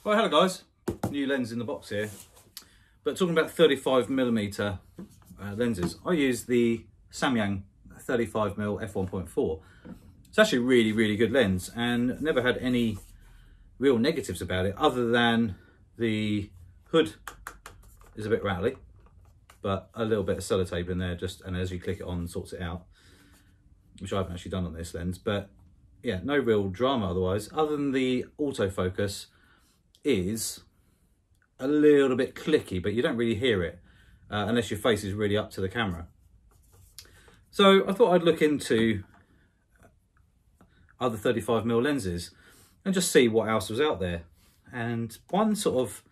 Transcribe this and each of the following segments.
Well, hello guys, new lens in the box here. But talking about 35mm lenses, I use the Samyang 35mm f1.4. It's actually a really good lens and never had any real negatives about it other than the hood is a bit rattly, but a little bit of sellotape in there and as you click it on sorts it out, which I haven't actually done on this lens. But yeah, no real drama otherwise, other than the autofocus is a little bit clicky, but you don't really hear it unless your face is really up to the camera. So I thought I'd look into other 35mm lenses and just see what else was out there. And one sort of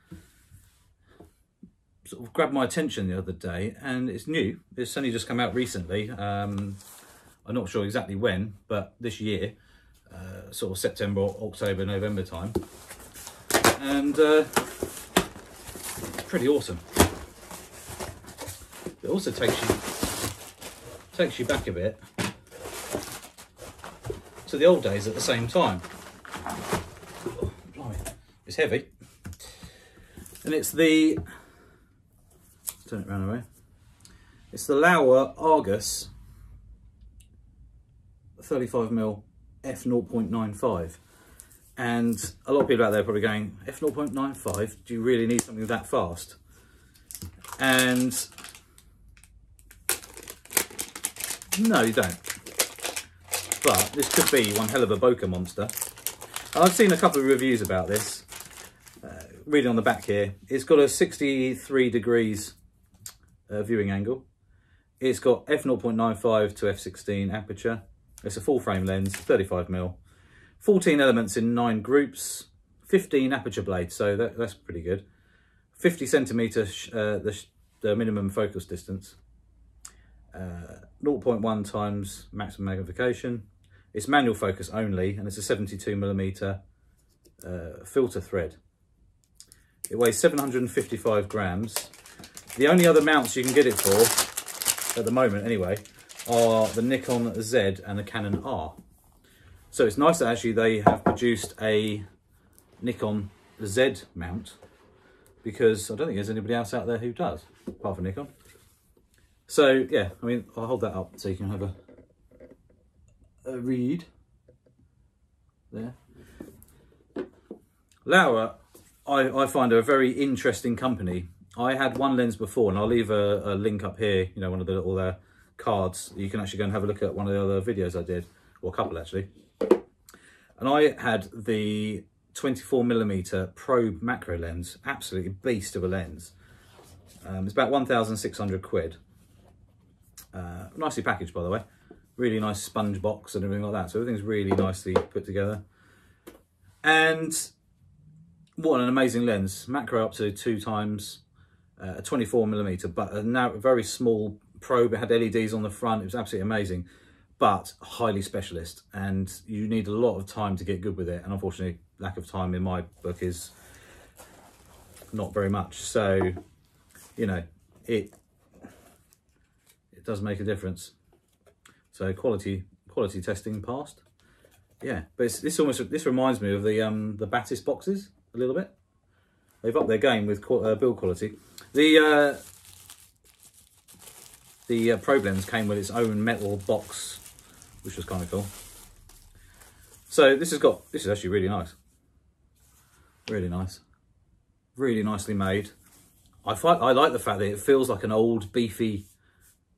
grabbed my attention the other day, and it's new. It's only just come out recently. I'm not sure exactly when, but this year, sort of September, October, November time. And it's pretty awesome. It also takes you back a bit to the old days at the same time. Oh, blimey. It's heavy, and it's the, turn it around away. It's the Laowa Argus 35mm f0.95. And a lot of people out there are probably going, f0.95, do you really need something that fast? And no, you don't. But this could be one hell of a bokeh monster. I've seen a couple of reviews about this. Reading on the back here, it's got a 63 degrees viewing angle. It's got f0.95 to f16 aperture. It's a full frame lens, 35mm. 14 elements in 9 groups, 15 aperture blades, so that's pretty good. 50 centimetre the minimum focus distance. 0.1 times maximum magnification. It's manual focus only, and it's a 72mm filter thread. It weighs 755 grams. The only other mounts you can get it for, at the moment anyway, are the Nikon Z and the Canon R. So it's nice that actually they have produced a Nikon Z mount, because I don't think there's anybody else out there who does, apart from Nikon. So yeah, I mean, I'll hold that up so you can have a read there. Laowa, I find a very interesting company. I had one lens before, and I'll leave a link up here, you know, one of the little cards. You can actually go and have a look at one of the other videos I did, or a couple actually. And I had the 24mm probe macro lens, absolutely beast of a lens. It's about 1,600 quid. Nicely packaged, by the way. Really nice sponge box and everything like that. So everything's really nicely put together. And what an amazing lens. Macro up to 2 times, a 24mm, but a very small probe. It had LEDs on the front. It was absolutely amazing, but highly specialist, and you need a lot of time to get good with it. And unfortunately, lack of time in my book is not very much. So, you know, it does make a difference. So quality testing passed. Yeah, but this reminds me of the Batis boxes a little bit. They've upped their game with build quality. The probe lens came with its own metal box, which was kind of cool. So this is actually really nice. Really nice. Really nicely made. I like the fact that it feels like an old beefy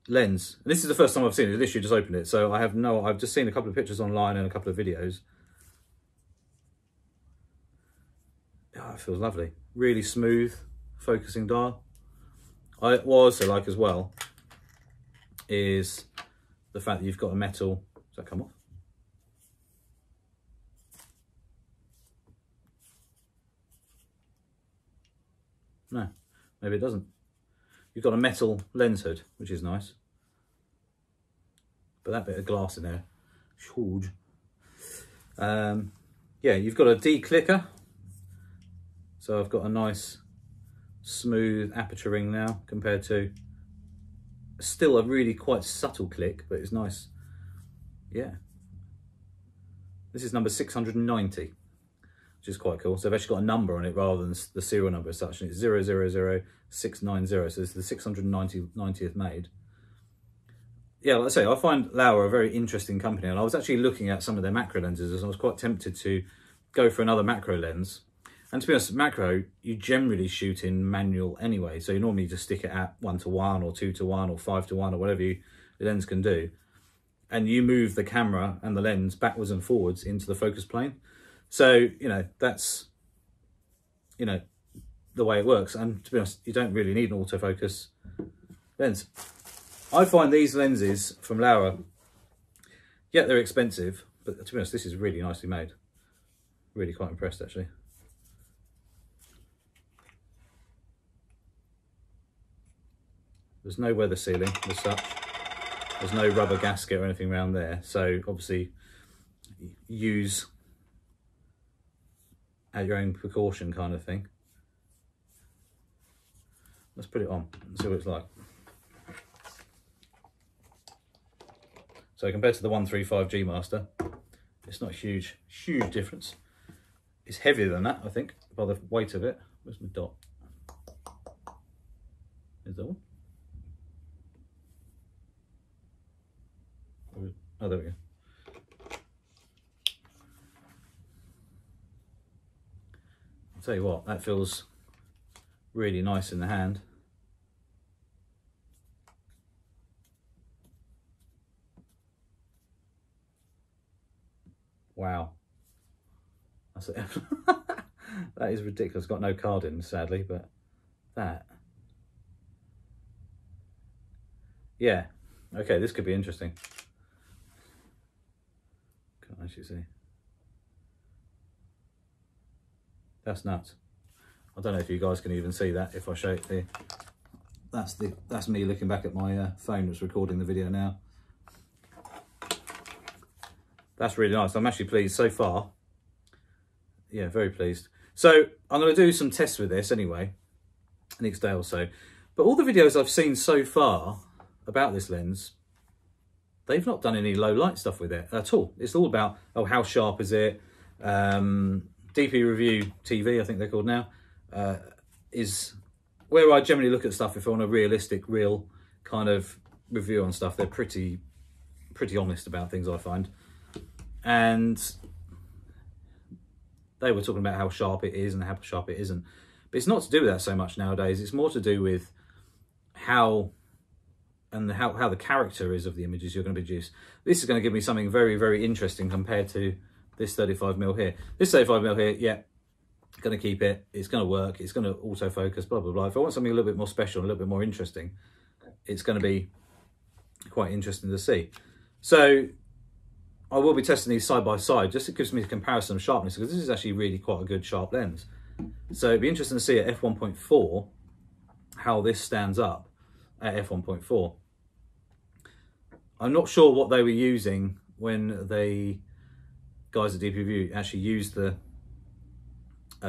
lens. And this is the first time I've seen it. I literally just opened it, so I've just seen a couple of pictures online and a couple of videos. Oh, it feels lovely. Really smooth focusing dial. What I also like as well is the fact that you've got a metal. Does that come off? No, maybe it doesn't. You've got a metal lens hood, which is nice. But that bit of glass in there, huge. Yeah, you've got a declicker. So I've got a nice smooth aperture ring now, compared to still a really quite subtle click, but it's nice. Yeah. This is number 690. which is quite cool. So they've actually got a number on it rather than the serial number as such, and it's 000690, so it's the 690th made. Yeah, like I say, I find Laowa a very interesting company, and I was actually looking at some of their macro lenses, and I was quite tempted to go for another macro lens. And to be honest, macro, you generally shoot in manual anyway, so you normally just stick it at 1:1 or 2:1 or 5:1 or whatever the lens can do, and you move the camera and the lens backwards and forwards into the focus plane. So, you know, that's, you know, the way it works. And to be honest, you don't really need an autofocus lens. I find these lenses from Laowa, yeah, they're expensive, but to be honest, this is really nicely made. Really quite impressed, actually. There's no weather sealing as such. There's no rubber gasket or anything around there. So obviously use at your own precaution kind of thing. Let's put it on and see what it's like. So compared to the 135 G Master, it's not a huge difference. It's heavier than that, I think, by the weight of it. Where's my dot? Is that one? Oh, there we go. I'll tell you what, that feels really nice in the hand. Wow. That's it. That is ridiculous. Got no card in, sadly, but that. Yeah. Okay, this could be interesting. Can't actually see. That's nuts. I don't know if you guys can even see that if I show it here. That's me looking back at my phone that's recording the video now. That's really nice. I'm actually pleased so far. Yeah, very pleased. So I'm going to do some tests with this anyway, next day or so. But all the videos I've seen so far about this lens, they've not done any low light stuff with it at all. It's all about, oh, how sharp is it? DP Review TV, I think they're called now, is where I generally look at stuff if I want a realistic, real kind of review on stuff. They're pretty honest about things, I find. And they were talking about how sharp it is and how sharp it isn't. But it's not to do with that so much nowadays. It's more to do with how the character is of the images you're going to produce. This is going to give me something very, very interesting compared to this 35mm here. This 35mm here, yeah, going to keep it. It's going to work. It's going to autofocus, blah, blah, blah. If I want something a little bit more special, a little bit more interesting, it's going to be quite interesting to see. So I will be testing these side by side, just it gives me a comparison of sharpness, because this is actually really quite a good sharp lens. So it'd be interesting to see at f1.4 how this stands up at f1.4. I'm not sure what they were using when they guys at DP Review actually used the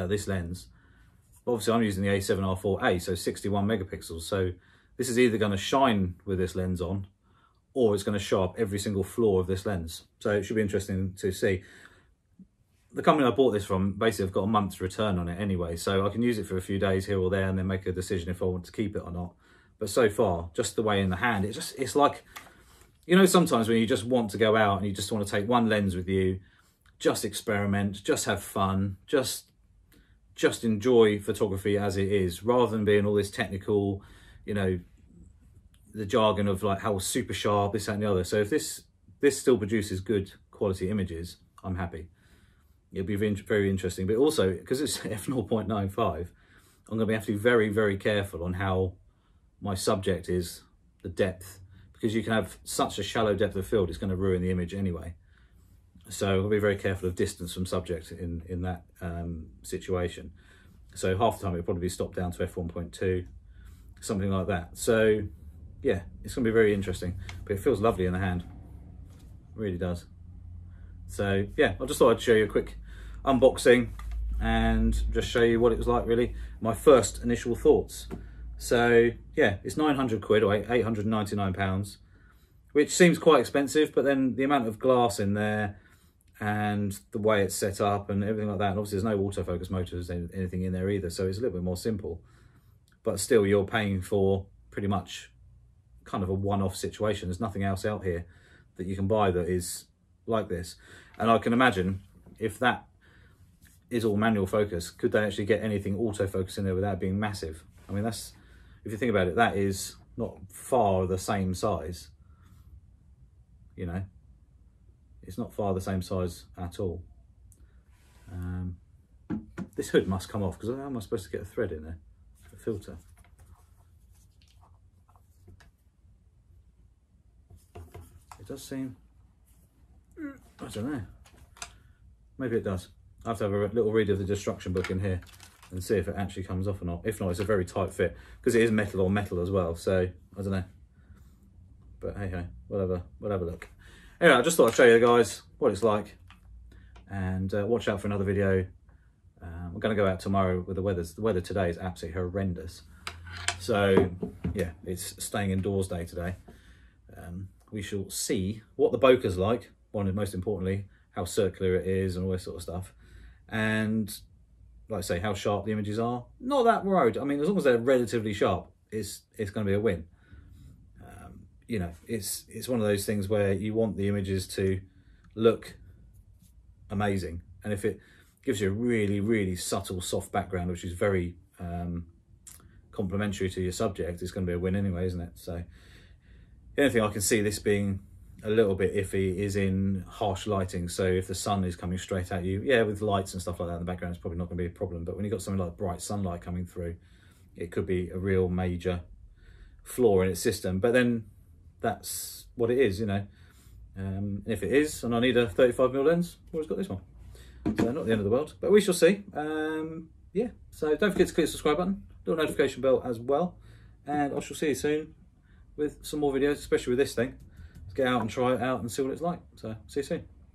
this lens. Obviously I'm using the A7R4A, so 61 megapixels. So this is either going to shine with this lens on, or it's going to show up every single flaw of this lens. So it should be interesting to see. The company I bought this from, basically I've got a month's return on it anyway, so I can use it for a few days here or there and then make a decision if I want to keep it or not. But so far, just the way in the hand, it's like, you know, sometimes when you just want to go out and you just want to take one lens with you, just experiment, just have fun, just enjoy photography as it is, rather than being all this technical, you know, the jargon of like how super sharp, this, that and the other. So if this still produces good quality images, I'm happy. It'll be very interesting. But also, because it's f0.95, I'm going to have to be very, very careful on how my subject is, the depth, because you can have such a shallow depth of field, it's going to ruin the image anyway. So I'll be very careful of distance from subject in that situation. So half the time it'll probably be stopped down to f1.2, something like that. So yeah, it's going to be very interesting, but it feels lovely in the hand. It really does. So yeah, I just thought I'd show you a quick unboxing and just show you what it was like, really, my first initial thoughts. So yeah, it's 900 quid or £899, which seems quite expensive, but then the amount of glass in there and the way it's set up and everything like that. And obviously there's no autofocus motors, anything in there either, so it's a little bit more simple. But still, you're paying for pretty much kind of a one-off situation. There's nothing else out here that you can buy that is like this. And I can imagine if that is all manual focus, could they actually get anything autofocus in there without being massive? I mean, that's, if you think about it, that is not far the same size, you know. It's not far the same size at all. This hood must come off, because how am I supposed to get a thread in there? A filter. It does seem, I don't know. Maybe it does. I have to have a little read of the instruction book in here and see if it actually comes off or not. If not, it's a very tight fit, because it is metal on metal as well, so I don't know. But hey ho, we'll have a look. Anyway, I just thought I'd show you guys what it's like, and watch out for another video. We're going to go out tomorrow with the weather. The weather today is absolutely horrendous. So yeah, it's staying indoors day today. We shall see what the bokeh's like, most importantly, how circular it is and all this sort of stuff. And like I say, how sharp the images are. Not that worried. I mean, as long as they're relatively sharp, it's going to be a win. You know, it's one of those things where you want the images to look amazing, and if it gives you a really, really subtle, soft background, which is very complementary to your subject, it's going to be a win anyway, isn't it? So the only thing I can see this being a little bit iffy is in harsh lighting. So if the sun is coming straight at you, yeah, with lights and stuff like that in the background, it's probably not going to be a problem. But when you've got something like bright sunlight coming through, it could be a real major flaw in its system. But then that's what it is, you know. And if it is, and I need a 35mm lens, I've always got this one. So not the end of the world, but we shall see. Yeah, so don't forget to click the subscribe button, little notification bell as well, and I shall see you soon with some more videos, especially with this thing. Let's get out and try it out and see what it's like. So see you soon.